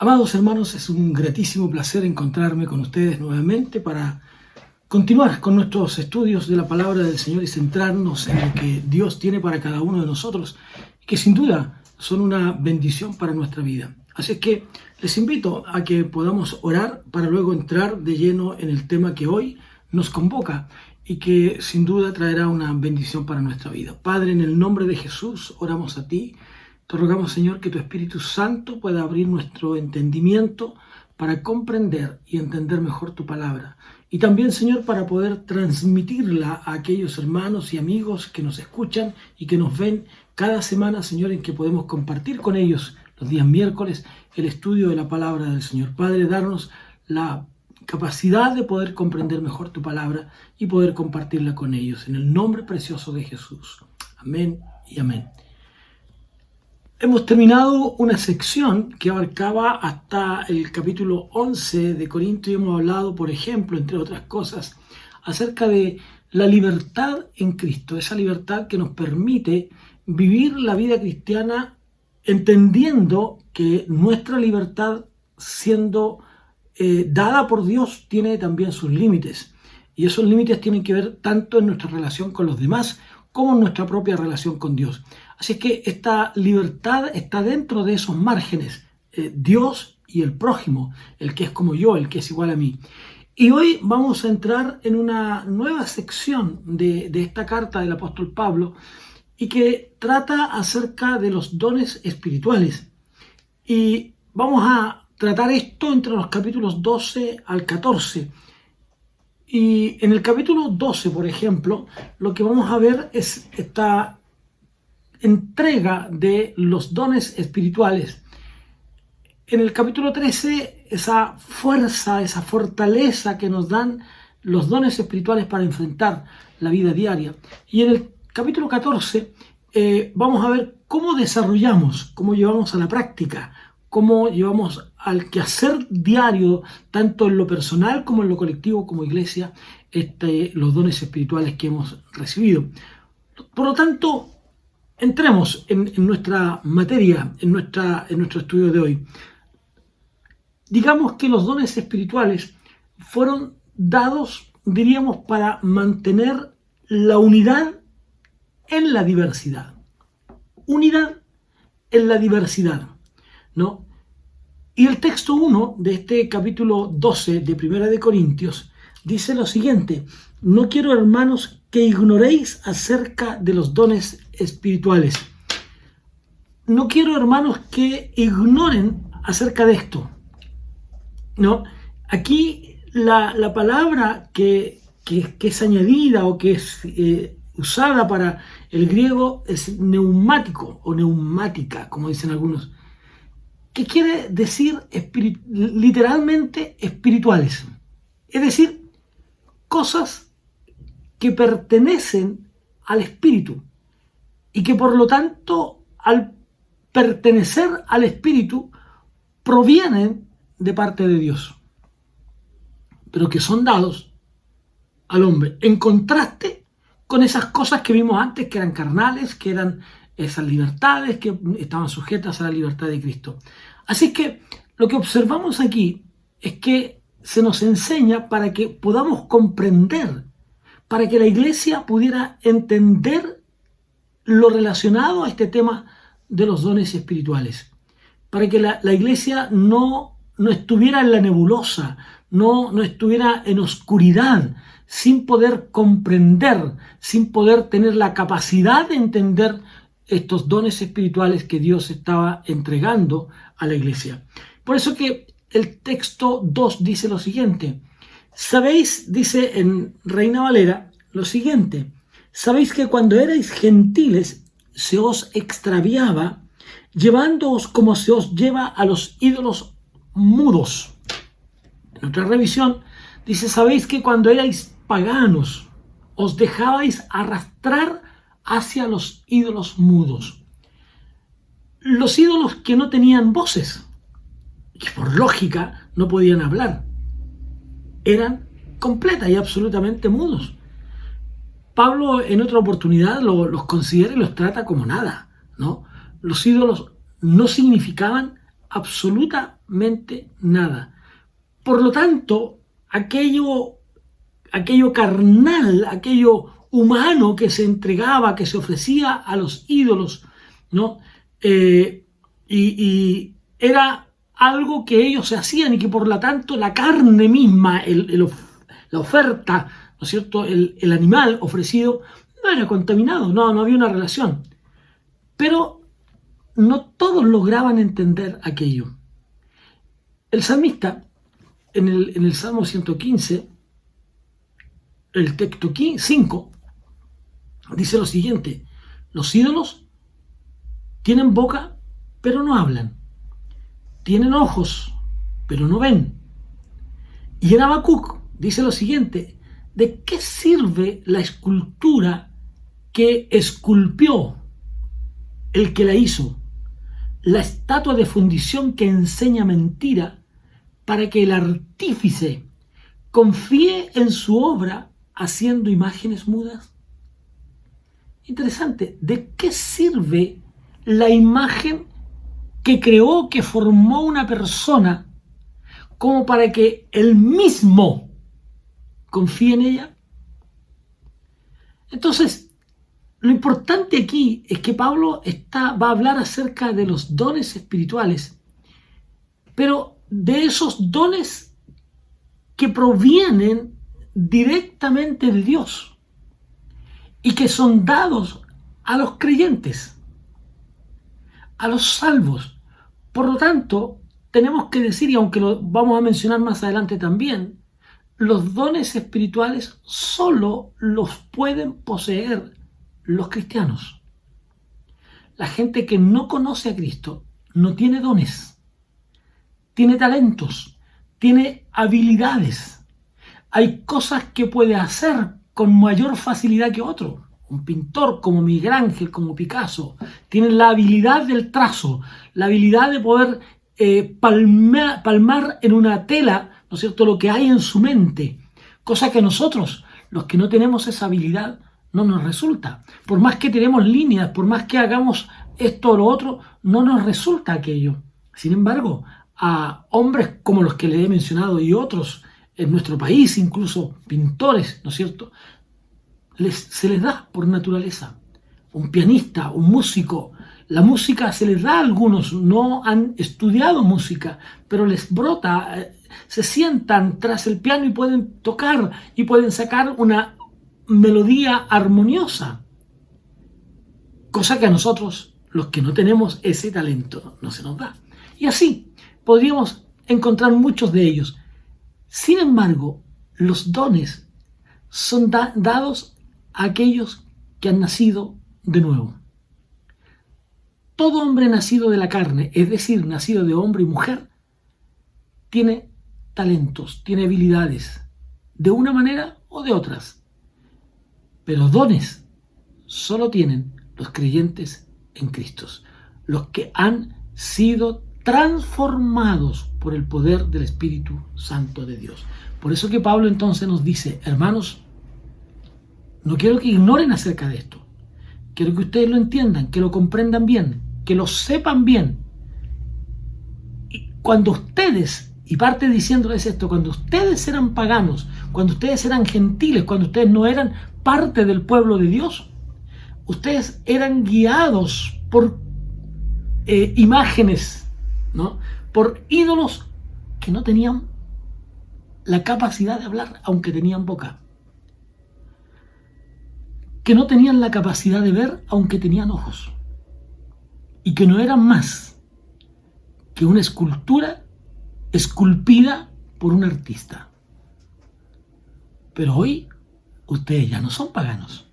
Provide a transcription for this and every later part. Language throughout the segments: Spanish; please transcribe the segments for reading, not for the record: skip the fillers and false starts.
Amados hermanos, es un gratísimo placer encontrarme con ustedes nuevamente para continuar con nuestros estudios de la palabra del Señor y centrarnos en lo que Dios tiene para cada uno de nosotros, que sin duda son una bendición para nuestra vida. Así es que les invito a que podamos orar para luego entrar de lleno en el tema que hoy nos convoca y que sin duda traerá una bendición para nuestra vida. Padre, en el nombre de Jesús, oramos a ti. Te rogamos, Señor, que tu Espíritu Santo pueda abrir nuestro entendimiento para comprender y entender mejor tu palabra. Y también, Señor, para poder transmitirla a aquellos hermanos y amigos que nos escuchan y que nos ven cada semana, Señor, en que podemos compartir con ellos los días miércoles el estudio de la palabra del Señor. Padre, darnos la capacidad de poder comprender mejor tu palabra y poder compartirla con ellos. En el nombre precioso de Jesús. Amén y amén. Hemos terminado una sección que abarcaba hasta el capítulo 11 de Corintios y hemos hablado, por ejemplo, entre otras cosas, acerca de la libertad en Cristo, esa libertad que nos permite vivir la vida cristiana entendiendo que nuestra libertad, siendo dada por Dios, tiene también sus límites. Y esos límites tienen que ver tanto en nuestra relación con los demás como en nuestra propia relación con Dios. Así es que esta libertad está dentro de esos márgenes, Dios y el prójimo, el que es como yo, el que es igual a mí. Y hoy vamos a entrar en una nueva sección de esta carta del apóstol Pablo y que trata acerca de los dones espirituales. Y vamos a tratar esto entre los capítulos 12 al 14. Y en el capítulo 12, por ejemplo, lo que vamos a ver es esta entrega de los dones espirituales. En el capítulo 13, esa fuerza, esa fortaleza que nos dan los dones espirituales para enfrentar la vida diaria. Y en el capítulo 14 vamos a ver cómo desarrollamos, cómo llevamos a la práctica, cómo llevamos al quehacer diario, tanto en lo personal como en lo colectivo, como iglesia, los dones espirituales que hemos recibido. Por lo tanto, entremos en nuestra materia, en nuestro estudio de hoy. Digamos que los dones espirituales fueron dados, diríamos, para mantener la unidad en la diversidad. Unidad en la diversidad, ¿no? Y el texto 1 de este capítulo 12 de Primera de Corintios dice lo siguiente: no quiero, hermanos, que ignoréis acerca de los dones espirituales. No quiero, hermanos, que ignoren acerca de esto. ¿No? Aquí la palabra que es añadida o que es usada para el griego es neumático o neumática, como dicen algunos, que quiere decir literalmente espirituales. Es decir, cosas que pertenecen al espíritu y que por lo tanto al pertenecer al espíritu provienen de parte de Dios, pero que son dados al hombre, en contraste con esas cosas que vimos antes, que eran carnales, que eran esas libertades que estaban sujetas a la libertad de Cristo. Así que lo que observamos aquí es que se nos enseña para que podamos comprender, para que la iglesia pudiera entender lo relacionado a este tema de los dones espirituales, para que la iglesia no estuviera en la nebulosa, no estuviera en oscuridad, sin poder comprender, sin poder tener la capacidad de entender estos dones espirituales que Dios estaba entregando a la iglesia. Por eso que el texto 2 dice lo siguiente. Sabéis, dice en Reina Valera, lo siguiente: sabéis que cuando erais gentiles se os extraviaba, llevándoos como se os lleva a los ídolos mudos. En otra revisión dice: sabéis que cuando erais paganos os dejabais arrastrar hacia los ídolos mudos. Los ídolos que no tenían voces, que por lógica no podían hablar, eran completa y absolutamente mudos. Pablo en otra oportunidad los considera y los trata como nada, ¿no? Los ídolos no significaban absolutamente nada. Por lo tanto, aquello carnal, aquello humano que se entregaba, que se ofrecía a los ídolos, ¿no? Y era algo que ellos se hacían y que por lo tanto la carne misma, la oferta, ¿no es cierto?, el animal ofrecido no era contaminado, no había una relación. Pero no todos lograban entender aquello. El salmista, en el Salmo 115, el texto 5, dice lo siguiente: los ídolos tienen boca, pero no hablan. Tienen ojos, pero no ven. Y en Habacuc dice lo siguiente: ¿de qué sirve la escultura que esculpió el que la hizo? La estatua de fundición que enseña mentira, para que el artífice confíe en su obra haciendo imágenes mudas. Interesante, ¿de qué sirve la imagen que creó, que formó una persona, como para que él mismo confíe en ella? Entonces, lo importante aquí es que Pablo va a hablar acerca de los dones espirituales, pero de esos dones que provienen directamente de Dios y que son dados a los creyentes, a los salvos. Por lo tanto, tenemos que decir, y aunque lo vamos a mencionar más adelante también, los dones espirituales solo los pueden poseer los cristianos. La gente que no conoce a Cristo no tiene dones, tiene talentos, tiene habilidades. Hay cosas que puede hacer con mayor facilidad que otro. Un pintor como Miguel Ángel, como Picasso, tiene la habilidad del trazo, la habilidad de poder palmar en una tela, ¿no es cierto?, lo que hay en su mente, cosa que nosotros, los que no tenemos esa habilidad, no nos resulta. Por más que tenemos líneas, por más que hagamos esto o lo otro, no nos resulta aquello. Sin embargo, a hombres como los que les he mencionado y otros en nuestro país, incluso pintores, ¿no es cierto?, se les da por naturaleza. Un pianista, un músico, la música se les da a algunos, no han estudiado música, pero les brota, se sientan tras el piano y pueden tocar y pueden sacar una melodía armoniosa, cosa que a nosotros, los que no tenemos ese talento, no se nos da. Y así podríamos encontrar muchos de ellos. Sin embargo, los dones son dados a aquellos que han nacido de nuevo. Todo hombre nacido de la carne, es decir, nacido de hombre y mujer, tiene talentos, tiene habilidades, de una manera o de otras. Pero dones solo tienen los creyentes en Cristo, los que han sido transformados por el poder del Espíritu Santo de Dios. Por eso que Pablo entonces nos dice: hermanos, no quiero que ignoren acerca de esto. Quiero que ustedes lo entiendan, que lo comprendan bien, que lo sepan bien. Y cuando ustedes, y parte diciéndoles esto, cuando ustedes eran paganos, cuando ustedes eran gentiles, cuando ustedes no eran parte del pueblo de Dios, ustedes eran guiados por imágenes, ¿no?, por ídolos que no tenían la capacidad de hablar, aunque tenían boca, que no tenían la capacidad de ver, aunque tenían ojos, y que no eran más que una escultura esculpida por un artista. Pero hoy ustedes ya no son paganos,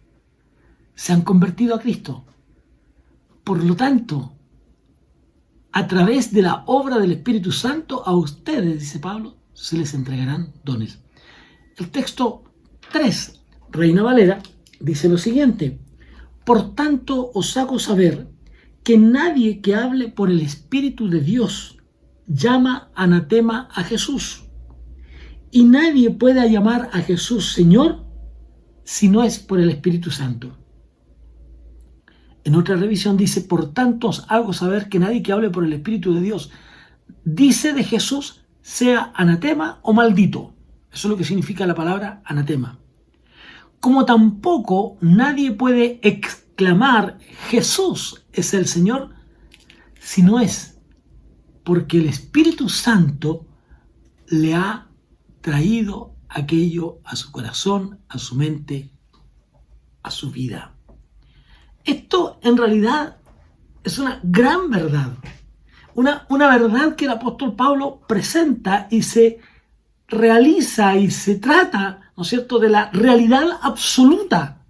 se han convertido a Cristo. Por lo tanto, a través de la obra del Espíritu Santo, a ustedes, dice Pablo, se les entregarán dones. El texto 3, Reina Valera, dice lo siguiente: por tanto os hago saber que nadie que hable por el Espíritu de Dios llama anatema a Jesús, y nadie puede llamar a Jesús Señor si no es por el Espíritu Santo. En otra revisión dice: por tanto os hago saber que nadie que hable por el Espíritu de Dios dice de Jesús sea anatema o maldito. Eso es lo que significa la palabra anatema. Como tampoco nadie puede exclamar Jesús es el Señor si no es porque el Espíritu Santo le ha traído aquello a su corazón, a su mente, a su vida. Esto en realidad es una gran verdad, una verdad que el apóstol Pablo presenta y se realiza y se trata, ¿no es cierto?, de la realidad absoluta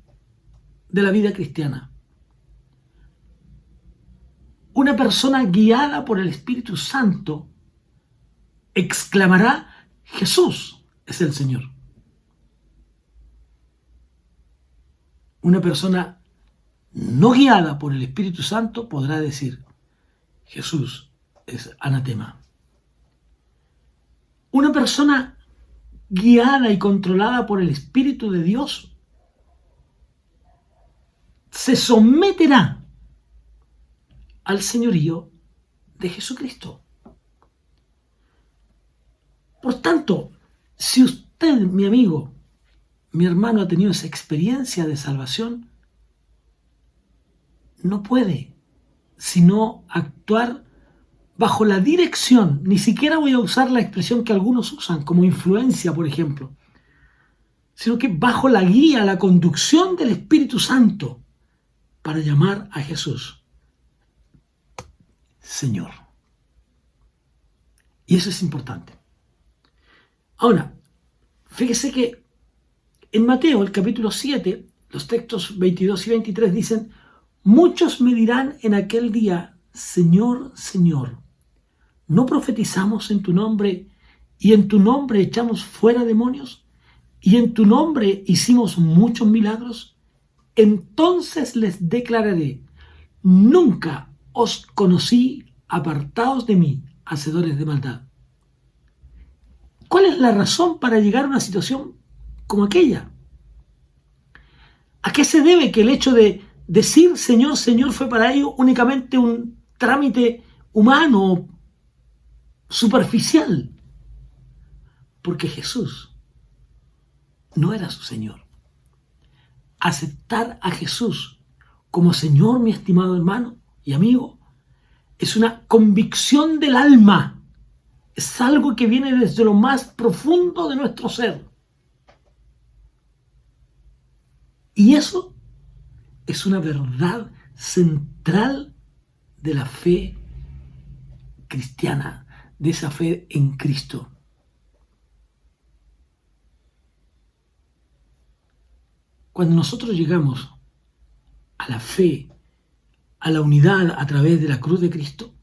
de la vida cristiana. Una persona guiada por el Espíritu Santo exclamará: Jesús es el Señor. Una persona no guiada por el Espíritu Santo podrá decir: Jesús es anatema. Una persona guiada y controlada por el Espíritu de Dios se someterá al señorío de Jesucristo. Por tanto, si usted, mi amigo, mi hermano, ha tenido esa experiencia de salvación, no puede sino actuar bajo la dirección, ni siquiera voy a usar la expresión que algunos usan como influencia, por ejemplo, sino que bajo la guía, la conducción del Espíritu Santo para llamar a Jesús Señor. Y eso es importante. Ahora, fíjese que en Mateo, el capítulo 7, los textos 22 y 23 dicen: muchos me dirán en aquel día, Señor, Señor, ¿no profetizamos en tu nombre y en tu nombre echamos fuera demonios y en tu nombre hicimos muchos milagros? Entonces les declararé: nunca os conocí, apartaos de mí, hacedores de maldad. ¿Cuál es la razón para llegar a una situación como aquella? ¿A qué se debe que el hecho de decir Señor, Señor fue para ellos únicamente un trámite humano, superficial? Porque Jesús no era su Señor. Aceptar a Jesús como Señor, mi estimado hermano y amigo, es una convicción del alma. Es algo que viene desde lo más profundo de nuestro ser. Y eso es una verdad central de la fe cristiana, de esa fe en Cristo. Cuando nosotros llegamos a la fe, a la unidad a través de la cruz de Cristo,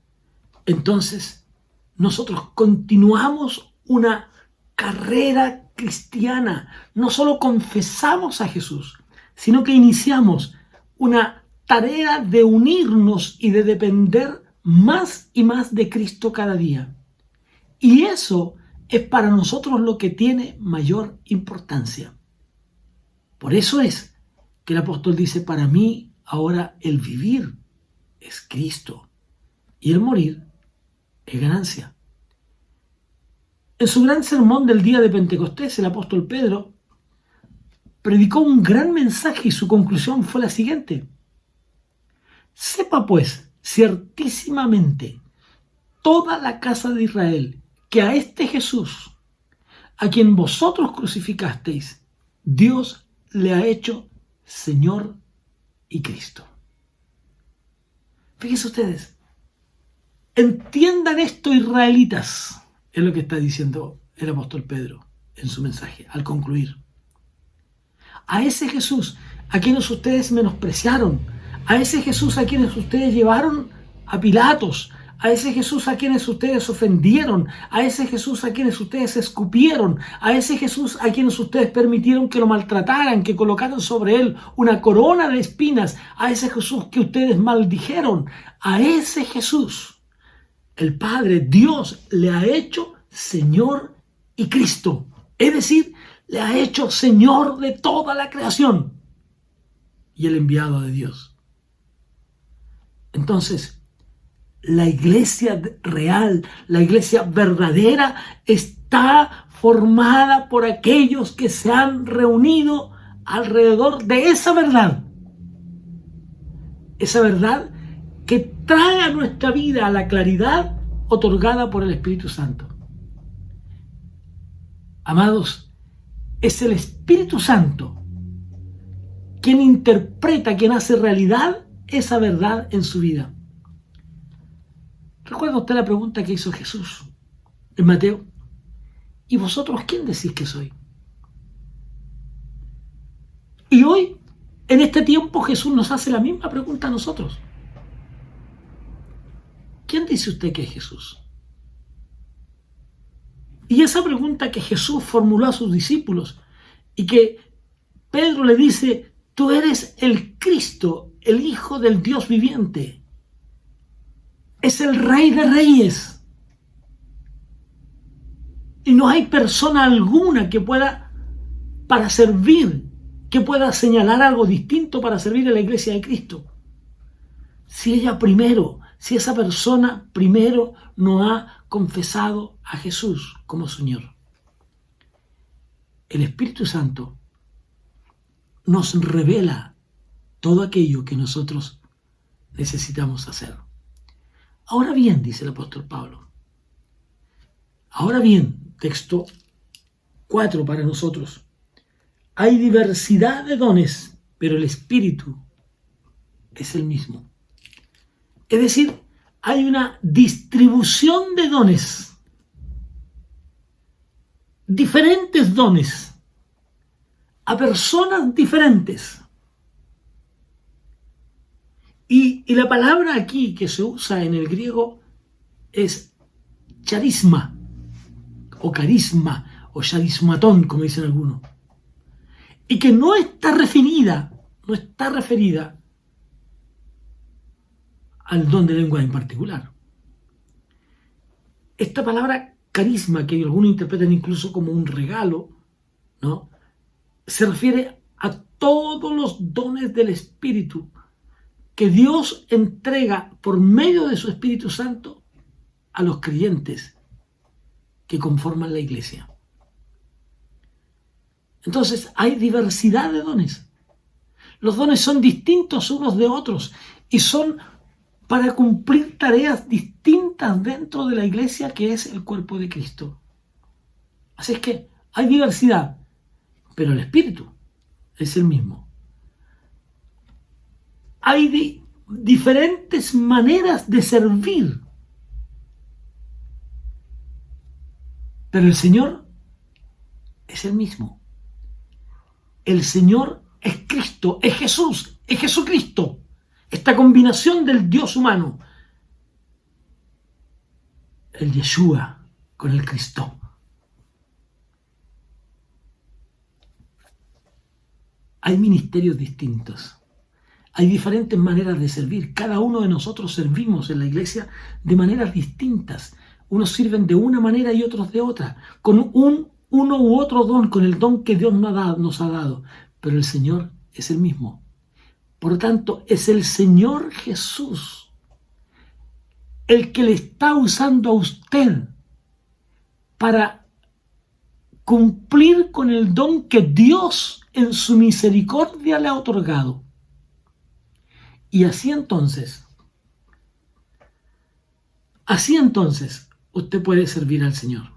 entonces nosotros continuamos una carrera cristiana. No solo confesamos a Jesús, sino que iniciamos una tarea de unirnos y de depender más y más de Cristo cada día. Y eso es para nosotros lo que tiene mayor importancia. Por eso es que el apóstol dice: para mí ahora el vivir es Cristo y el morir es ganancia. En su gran sermón del día de Pentecostés, el apóstol Pedro predicó un gran mensaje y su conclusión fue la siguiente: sepa pues ciertísimamente toda la casa de Israel que a este Jesús, a quien vosotros crucificasteis, Dios le ha hecho Señor y Cristo. Fíjense ustedes, entiendan esto, israelitas, es lo que está diciendo el apóstol Pedro en su mensaje al concluir. A ese Jesús a quienes ustedes menospreciaron, a ese Jesús a quienes ustedes llevaron a Pilatos, a ese Jesús a quienes ustedes ofendieron, a ese Jesús a quienes ustedes escupieron, a ese Jesús a quienes ustedes permitieron que lo maltrataran, que colocaran sobre él una corona de espinas, a ese Jesús que ustedes maldijeron, a ese Jesús, el Padre, Dios, le ha hecho Señor y Cristo. Es decir, le ha hecho Señor de toda la creación y el enviado de Dios. Entonces, La iglesia real, la iglesia verdadera está formada por aquellos que se han reunido alrededor de esa verdad. Esa verdad que trae a nuestra vida a la claridad otorgada por el Espíritu Santo. Amados, es el Espíritu Santo quien interpreta, quien hace realidad esa verdad en su vida. ¿Recuerda usted la pregunta que hizo Jesús en Mateo? ¿Y vosotros quién decís que soy? Y hoy, en este tiempo, Jesús nos hace la misma pregunta a nosotros. ¿Quién dice usted que es Jesús? Y esa pregunta que Jesús formuló a sus discípulos y que Pedro le dice, tú eres el Cristo, el Hijo del Dios viviente. Es el Rey de Reyes. Y no hay persona alguna que pueda, para servir, que pueda señalar algo distinto para servir a la iglesia de Cristo. Si esa persona primero no ha confesado a Jesús como Señor. El Espíritu Santo nos revela todo aquello que nosotros necesitamos hacer. Ahora bien, dice el apóstol Pablo, ahora bien, texto 4 para nosotros, hay diversidad de dones, pero el Espíritu es el mismo. Es decir, hay una distribución de dones, diferentes dones, a personas diferentes. Y la palabra aquí que se usa en el griego es charisma, o carisma, o charismatón, como dicen algunos. Y que no está referida al don de lengua en particular. Esta palabra carisma, que algunos interpretan incluso como un regalo, ¿no?, se refiere a todos los dones del Espíritu que Dios entrega por medio de su Espíritu Santo a los creyentes que conforman la iglesia. Entonces hay diversidad de dones. Los dones son distintos unos de otros y son para cumplir tareas distintas dentro de la iglesia que es el cuerpo de Cristo. Así es que hay diversidad, pero el Espíritu es el mismo. Hay diferentes maneras de servir, pero el Señor es el mismo. El Señor es Cristo, es Jesús, es Jesucristo. Esta combinación del Dios humano, el Yeshua con el Cristo. Hay ministerios distintos. Hay diferentes maneras de servir. Cada uno de nosotros servimos en la iglesia de maneras distintas. Unos sirven de una manera y otros de otra, con uno u otro don, con el don que Dios nos ha dado. Pero el Señor es el mismo. Por lo tanto, es el Señor Jesús el que le está usando a usted para cumplir con el don que Dios en su misericordia le ha otorgado. Y así entonces, usted puede servir al Señor.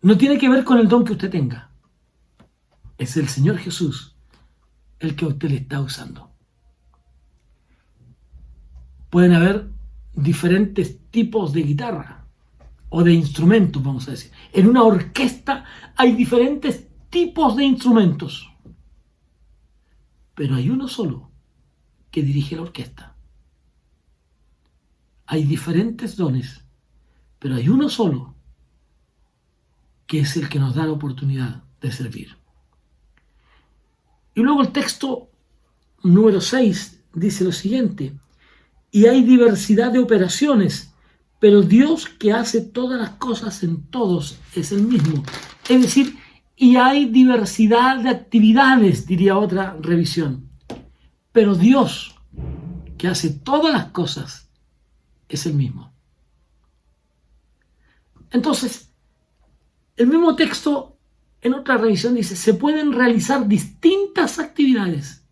No tiene que ver con el don que usted tenga. Es el Señor Jesús el que a usted le está usando. Pueden haber diferentes tipos de guitarra o de instrumentos, vamos a decir. En una orquesta hay diferentes tipos de instrumentos, pero hay uno solo que dirige la orquesta. Hay diferentes dones, pero hay uno solo que es el que nos da la oportunidad de servir. Y luego el texto número 6 dice lo siguiente: y hay diversidad de operaciones, pero Dios que hace todas las cosas en todos es el mismo. Es decir, y hay diversidad de actividades, diría otra revisión. Pero Dios que hace todas las cosas es el mismo. Entonces, el mismo texto en otra revisión dice, se pueden realizar distintas actividades,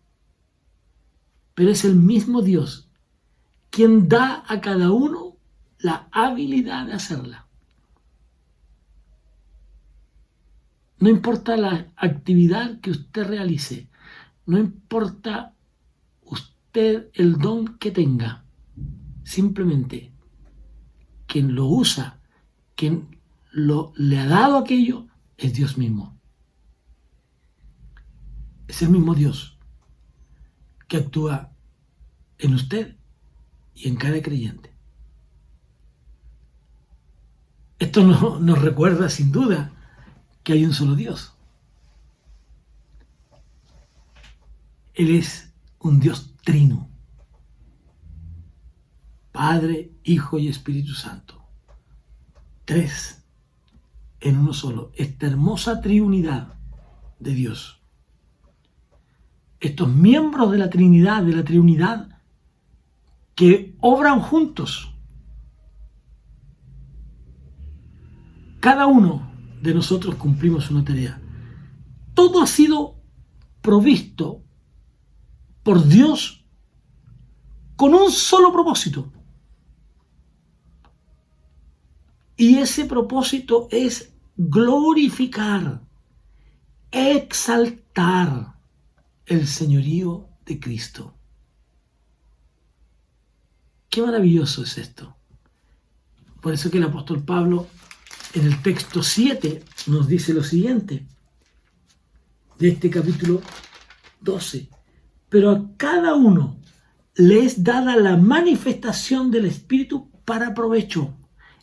pero es el mismo Dios quien da a cada uno la habilidad de hacerla. No importa la actividad que usted realice, no importa usted el don que tenga, simplemente quien lo usa, quien le ha dado aquello, es Dios mismo. Es el mismo Dios que actúa en usted y en cada creyente. Esto nos recuerda sin duda que hay un solo Dios. Él es un Dios trino, Padre, Hijo y Espíritu Santo. Tres en uno solo. Esta hermosa triunidad de Dios. Estos miembros de la Trinidad, de la triunidad, que obran juntos. Cada uno de nosotros cumplimos una tarea. Todo ha sido provisto por Dios con un solo propósito. Y ese propósito es glorificar, exaltar el señorío de Cristo. Qué maravilloso es esto. Por eso que el apóstol Pablo en el texto 7 nos dice lo siguiente, de este capítulo 12. Pero a cada uno le es dada la manifestación del Espíritu para provecho.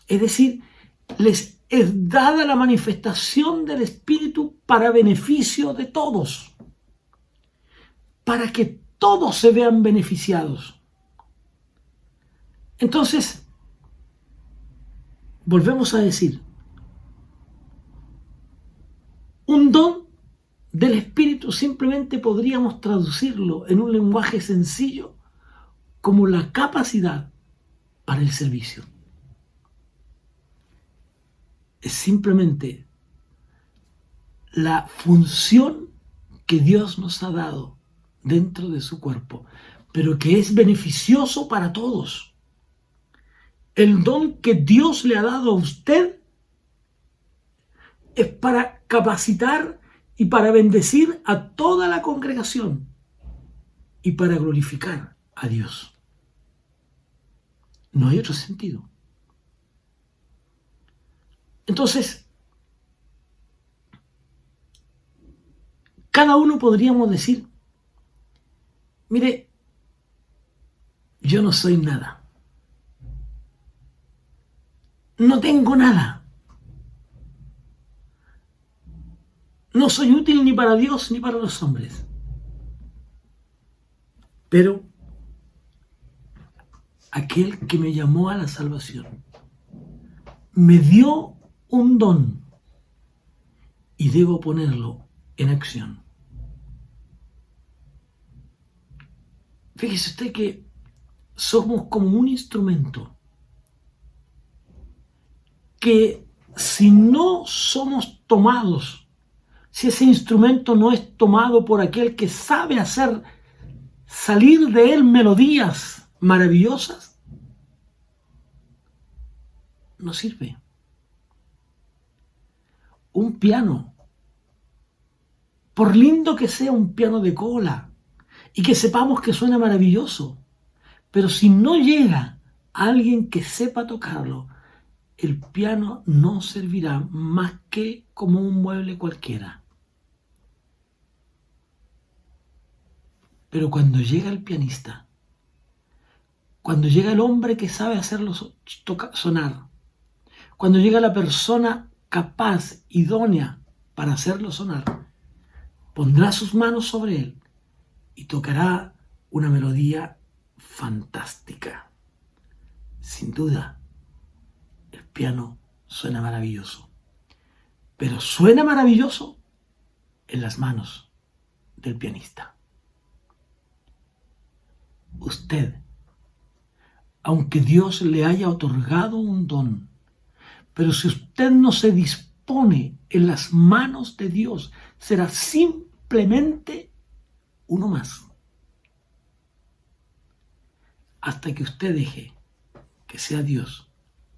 Es decir, les es dada la manifestación del Espíritu para beneficio de todos, para que todos se vean beneficiados. Entonces, volvemos a decir, un don del Espíritu simplemente podríamos traducirlo en un lenguaje sencillo como la capacidad para el servicio. Es simplemente la función que Dios nos ha dado dentro de su cuerpo, pero que es beneficioso para todos. El don que Dios le ha dado a usted es para capacitar y para bendecir a toda la congregación y para glorificar a Dios. No hay otro sentido. Entonces, cada uno podríamos decir, mire, yo no soy nada. No tengo nada. No soy útil ni para Dios ni para los hombres. Pero aquel que me llamó a la salvación me dio un don y debo ponerlo en acción. Fíjese usted que somos como un instrumento que si no somos tomados, si ese instrumento no es tomado por aquel que sabe hacer salir de él melodías maravillosas, no sirve. Un piano, por lindo que sea un piano de cola y que sepamos que suena maravilloso, pero si no llega alguien que sepa tocarlo, el piano no servirá más que como un mueble cualquiera. Pero cuando llega el pianista, cuando llega el hombre que sabe hacerlo sonar, cuando llega la persona capaz, idónea para hacerlo sonar, pondrá sus manos sobre él y tocará una melodía fantástica. Sin duda, el piano suena maravilloso, pero suena maravilloso en las manos del pianista. Usted, aunque Dios le haya otorgado un don. Pero si usted no se dispone en las manos de Dios, será simplemente uno más. Hasta que usted deje que sea Dios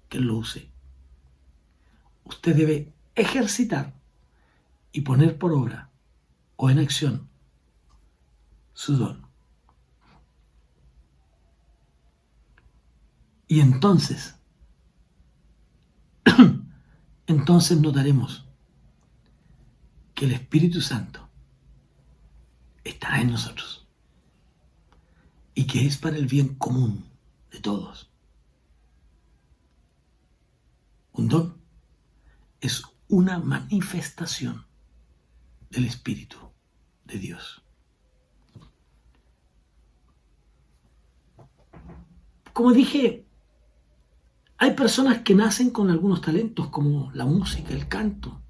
quien lo use. Usted debe ejercitar y poner por obra o en acción su don. Y entonces notaremos que el Espíritu Santo estará en nosotros y que es para el bien común de todos. Un don es una manifestación del Espíritu de Dios. Como dije, hay personas que nacen con algunos talentos como la música, el canto.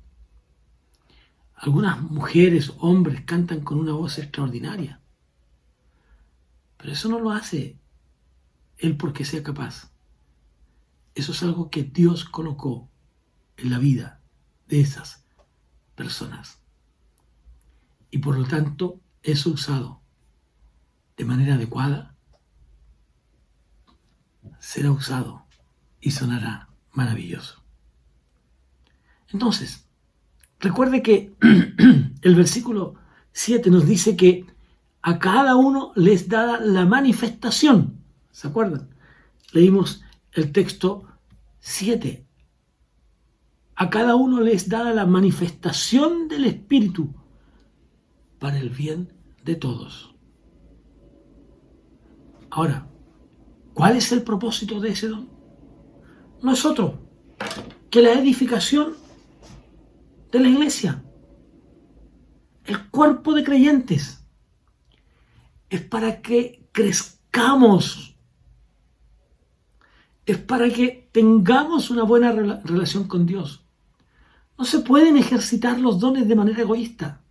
Algunas mujeres, hombres cantan con una voz extraordinaria. Pero eso no lo hace él porque sea capaz. Eso es algo que Dios colocó en la vida de esas personas. Y por lo tanto, eso usado de manera adecuada será usado y sonará maravilloso. Entonces, recuerde que el versículo 7 nos dice que a cada uno les da la manifestación. ¿Se acuerdan? Leímos el texto 7. A cada uno les da la manifestación del Espíritu para el bien de todos. Ahora, ¿cuál es el propósito de ese don? No es otro que la edificación de la iglesia, el cuerpo de creyentes. Es para que crezcamos, es para que tengamos una buena relación con Dios. No se pueden ejercitar los dones de manera egoísta,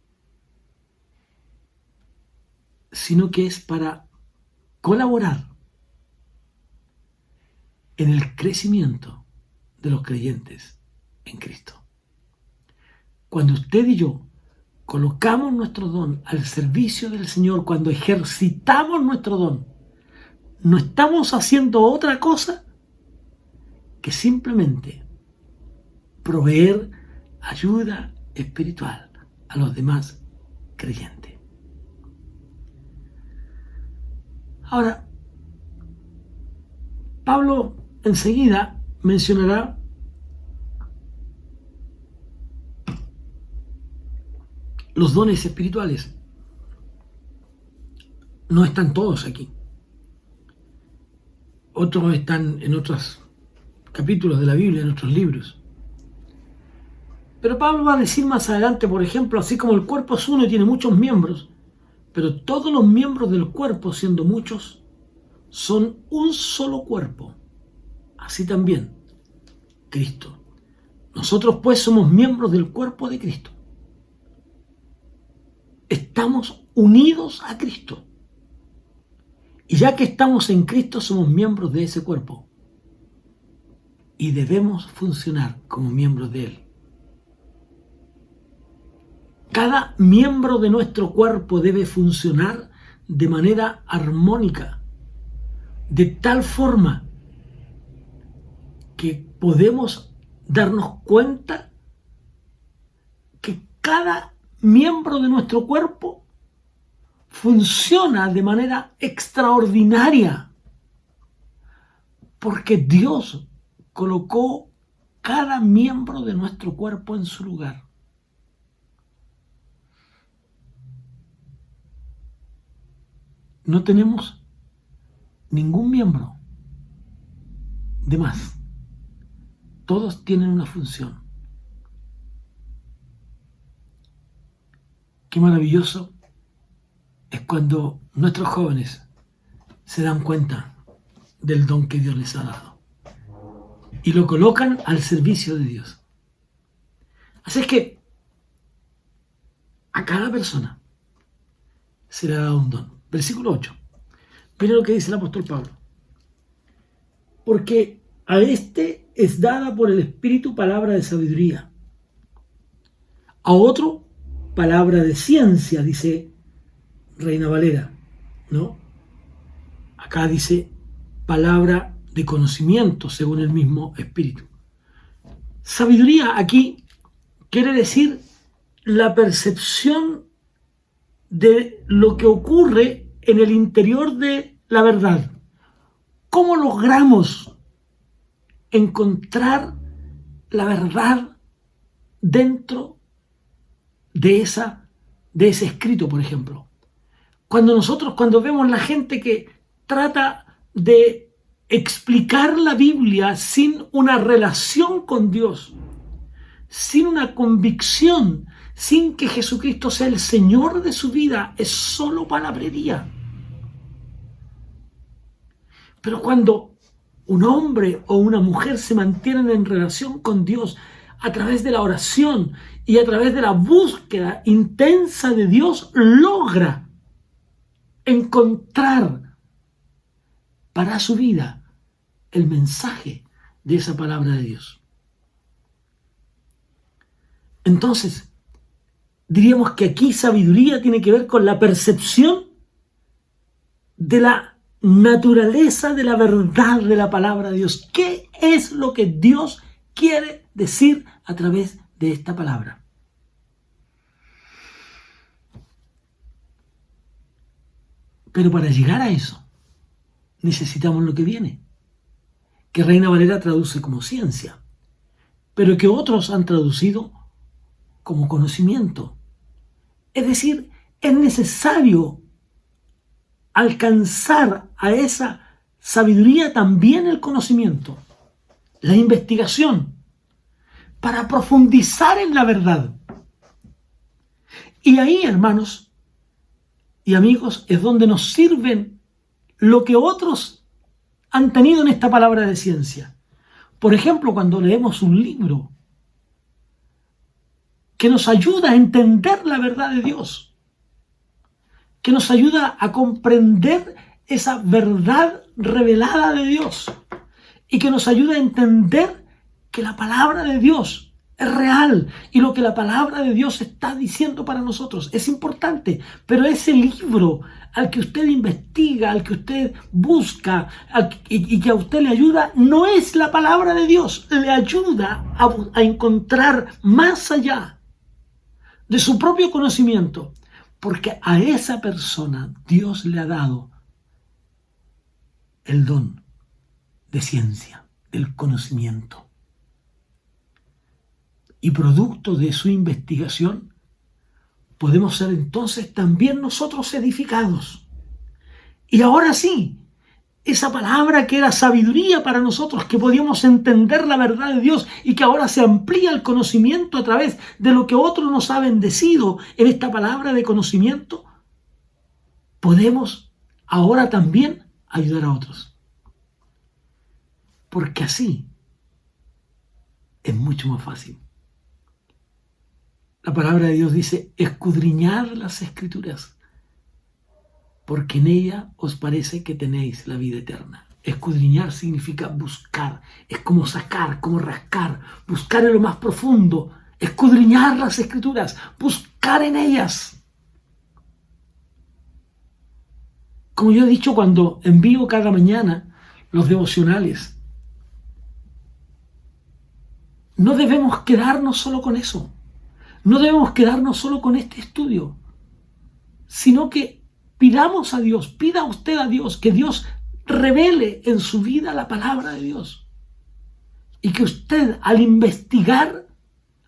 sino que es para colaborar en el crecimiento de los creyentes en Cristo. Cuando usted y yo colocamos nuestro don al servicio del Señor, cuando ejercitamos nuestro don, no estamos haciendo otra cosa que simplemente proveer ayuda espiritual a los demás creyentes. Ahora, Pablo enseguida mencionará los dones espirituales. No están todos aquí. Otros están en otros capítulos de la Biblia, en otros libros. Pero Pablo va a decir más adelante, por ejemplo, así como el cuerpo es uno y tiene muchos miembros, pero todos los miembros del cuerpo, siendo muchos, son un solo cuerpo. Así también Cristo. Nosotros pues somos miembros del cuerpo de Cristo. Estamos unidos a Cristo. Y ya que estamos en Cristo, somos miembros de ese cuerpo. Y debemos funcionar como miembros de Él. Cada miembro de nuestro cuerpo debe funcionar de manera armónica, de tal forma que podemos darnos cuenta que cada miembro de nuestro cuerpo funciona de manera extraordinaria, porque Dios colocó cada miembro de nuestro cuerpo en su lugar. No tenemos ningún miembro de más. Todos tienen una función. Qué maravilloso es cuando nuestros jóvenes se dan cuenta del don que Dios les ha dado y lo colocan al servicio de Dios. Así es que a cada persona se le ha dado un don. Versículo 8. Mira lo que dice el apóstol Pablo. porque a este es dada por el Espíritu palabra de sabiduría, a otro palabra de ciencia, dice Reina Valera, ¿no? Acá dice palabra de conocimiento, según el mismo Espíritu. Sabiduría aquí quiere decir la percepción de lo que ocurre en el interior de la verdad. ¿Cómo logramos encontrar la verdad dentro de ese escrito, por ejemplo? Cuando vemos la gente que trata de explicar la Biblia sin una relación con Dios, sin una convicción, sin que Jesucristo sea el Señor de su vida, es solo palabrería. Pero cuando un hombre o una mujer se mantienen en relación con Dios a través de la oración y a través de la búsqueda intensa de Dios, logra encontrar para su vida el mensaje de esa palabra de Dios. Entonces, diríamos que aquí sabiduría tiene que ver con la percepción de la naturaleza de la verdad de la palabra de Dios. ¿Qué es lo que Dios quiere decir a través de esta palabra? Pero para llegar a eso, necesitamos lo que viene, que Reina Valera traduce como ciencia, pero que otros han traducido como conocimiento. Es decir, es necesario alcanzar a esa sabiduría también el conocimiento, la investigación, para profundizar en la verdad. Y ahí, hermanos y amigos, es donde nos sirven lo que otros han tenido en esta palabra de ciencia. Por ejemplo, cuando leemos un libro que nos ayuda a entender la verdad de Dios, que nos ayuda a comprender esa verdad revelada de Dios y que nos ayuda a entender que la palabra de Dios es real y lo que la palabra de Dios está diciendo para nosotros es importante, pero ese libro al que usted investiga, al que usted busca y que a usted le ayuda, no es la palabra de Dios, le ayuda a encontrar más allá de su propio conocimiento, porque a esa persona Dios le ha dado el don de ciencia, del conocimiento. Y producto de su investigación, podemos ser entonces también nosotros edificados. Y ahora sí, esa palabra que era sabiduría para nosotros, que podíamos entender la verdad de Dios y que ahora se amplía el conocimiento a través de lo que otros nos ha bendecido en esta palabra de conocimiento, podemos ahora también ayudar a otros. Porque así es mucho más fácil. La palabra de Dios dice: escudriñad las Escrituras, porque en ella os parece que tenéis la vida eterna. Escudriñar significa buscar, es como sacar, como rascar, buscar en lo más profundo, escudriñar las Escrituras, buscar en ellas. Como yo he dicho cuando envío cada mañana los devocionales, no debemos quedarnos solo con eso. No debemos quedarnos solo con este estudio, sino que pidamos a Dios, pida usted a Dios, que Dios revele en su vida la palabra de Dios. Y que usted, al investigar,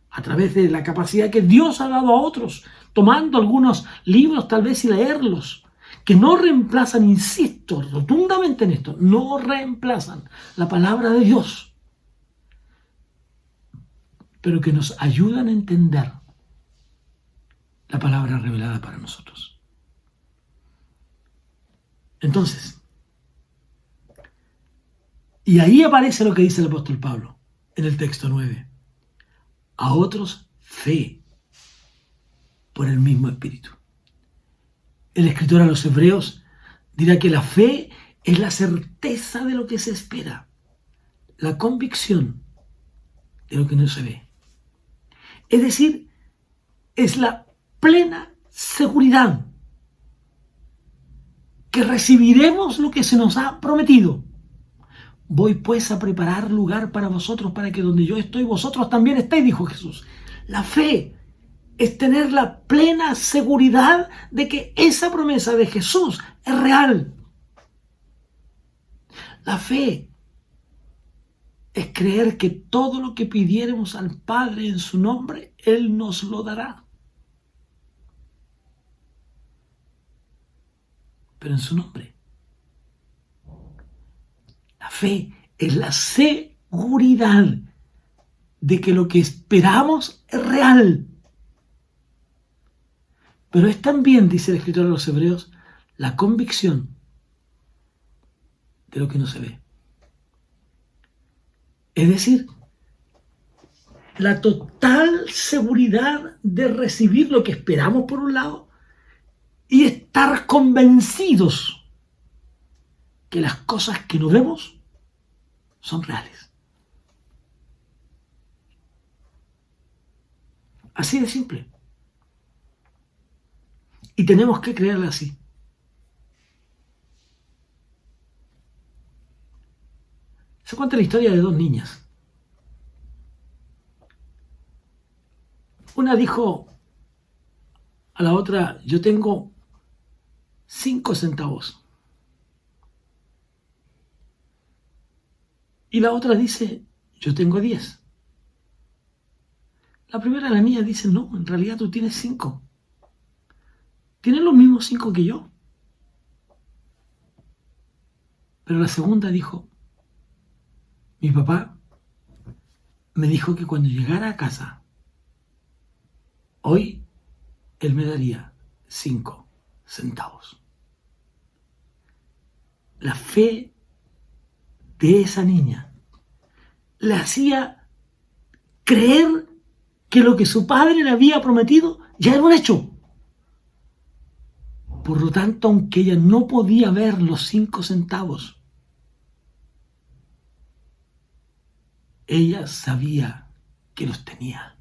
a través de la capacidad que Dios ha dado a otros, tomando algunos libros tal vez y leerlos, que no reemplazan, insisto rotundamente en esto, no reemplazan la palabra de Dios, pero que nos ayudan a entender la palabra revelada para nosotros. Entonces, y ahí aparece lo que dice el apóstol Pablo en el texto 9. A otros fe por el mismo Espíritu. El escritor a los Hebreos dirá que la fe es la certeza de lo que se espera. la convicción de lo que no se ve. Es decir, es la plena seguridad que recibiremos lo que se nos ha prometido. Voy pues a preparar lugar para vosotros, para que donde yo estoy, vosotros también estéis, dijo Jesús. La fe es tener la plena seguridad de que esa promesa de Jesús es real. La fe es creer que todo lo que pidiéremos al Padre en su nombre, Él nos lo dará. Pero en su nombre. La fe es la seguridad de que lo que esperamos es real. Pero es también, dice el escritor de los Hebreos, la convicción de lo que no se ve. Es decir, la total seguridad de recibir lo que esperamos por un lado y estar convencidos que las cosas que no vemos son reales. Así de simple. Y tenemos que creerle así. Se cuenta la historia de dos niñas. Una dijo a la otra, yo tengo 5 centavos. Y la otra dice, yo tengo 10. La primera, la niña, dice, no, en realidad tú tienes 5. Tienes los mismos 5 que yo. Pero la segunda dijo, mi papá me dijo que cuando llegara a casa, hoy él me daría 5 centavos. La fe de esa niña le hacía creer que lo que su padre le había prometido ya era un hecho. Por lo tanto, aunque ella no podía ver los 5 centavos, ella sabía que los tenía,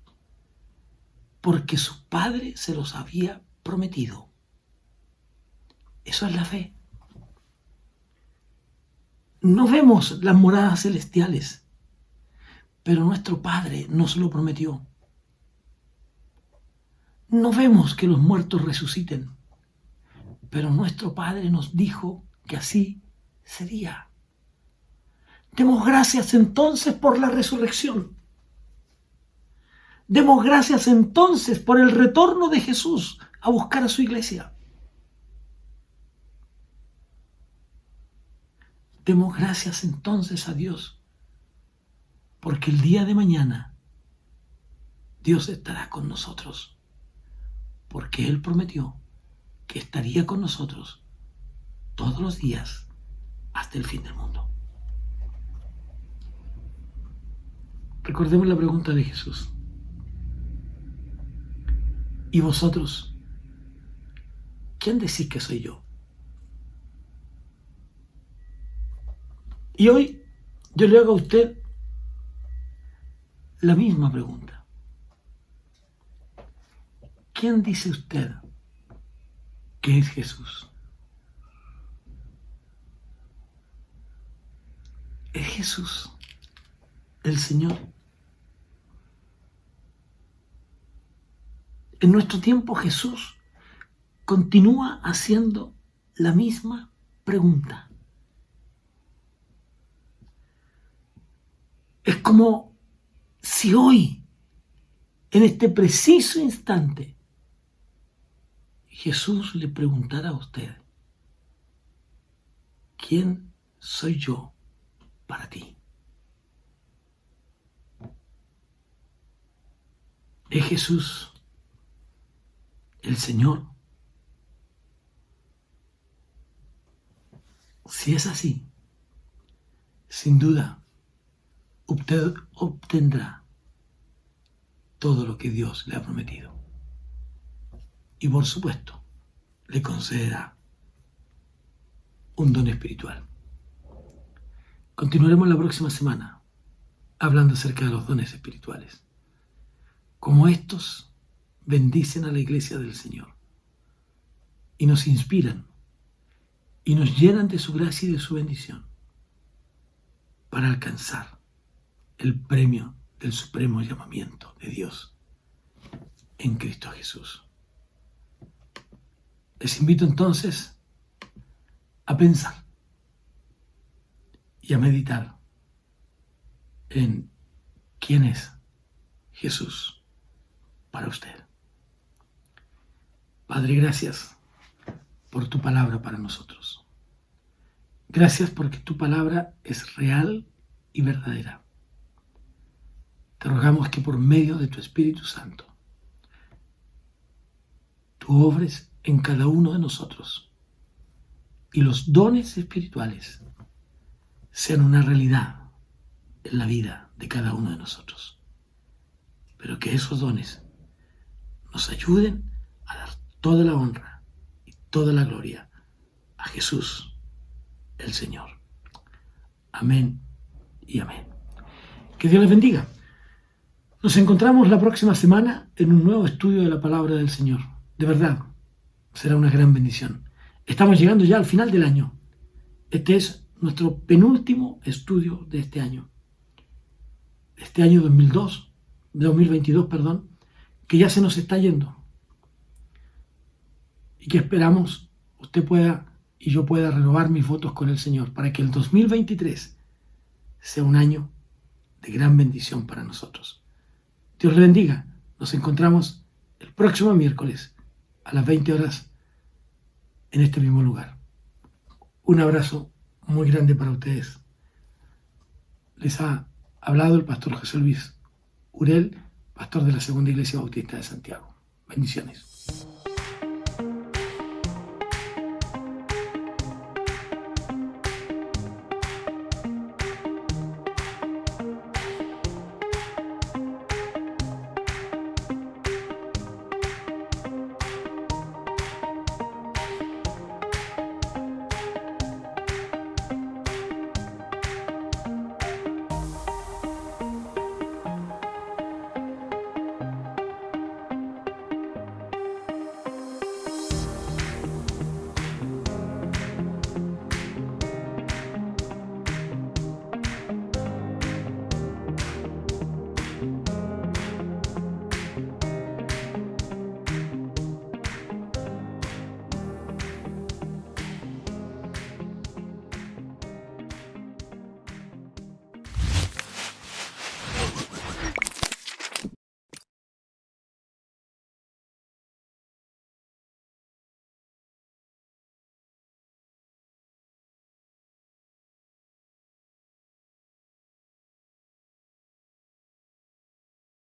porque su padre se los había prometido. Eso es la fe. No vemos las moradas celestiales, pero nuestro Padre nos lo prometió. No vemos que los muertos resuciten, pero nuestro Padre nos dijo que así sería. Demos gracias entonces por la resurrección. Demos gracias entonces por el retorno de Jesús a buscar a su iglesia. Demos gracias entonces a Dios, porque el día de mañana Dios estará con nosotros, porque Él prometió que estaría con nosotros todos los días hasta el fin del mundo. Recordemos la pregunta de Jesús. ¿Y vosotros? ¿Quién decís que soy yo? Y hoy yo le hago a usted la misma pregunta. ¿Quién dice usted que es Jesús? ¿Es Jesús el Señor? En nuestro tiempo Jesús continúa haciendo la misma pregunta. Es como si hoy, en este preciso instante, Jesús le preguntara a usted, ¿quién soy yo para ti? ¿Es Jesús el Señor? Si es así, sin duda, usted obtendrá todo lo que Dios le ha prometido. Y por supuesto, le concederá un don espiritual. Continuaremos la próxima semana hablando acerca de los dones espirituales. Como estos bendicen a la iglesia del Señor y nos inspiran y nos llenan de su gracia y de su bendición para alcanzar el premio del supremo llamamiento de Dios en Cristo Jesús. Les invito entonces a pensar y a meditar en quién es Jesús para usted. Padre, gracias por tu palabra para nosotros. Gracias porque tu palabra es real y verdadera. Te rogamos que por medio de tu Espíritu Santo, tú obres en cada uno de nosotros y los dones espirituales sean una realidad en la vida de cada uno de nosotros. Pero que esos dones nos ayuden a dar toda la honra y toda la gloria a Jesús, el Señor. Amén y amén. Que Dios les bendiga. Nos encontramos la próxima semana en un nuevo estudio de la palabra del Señor. De verdad, será una gran bendición. Estamos llegando ya al final del año. Este es nuestro penúltimo estudio de este año. Este año 2022, que ya se nos está yendo. Y que esperamos usted pueda y yo pueda renovar mis votos con el Señor para que el 2023 sea un año de gran bendición para nosotros. Dios le bendiga. Nos encontramos el próximo miércoles a las 20 horas en este mismo lugar. Un abrazo muy grande para ustedes. Les ha hablado el pastor José Luis Urel, pastor de la Segunda Iglesia Bautista de Santiago. Bendiciones.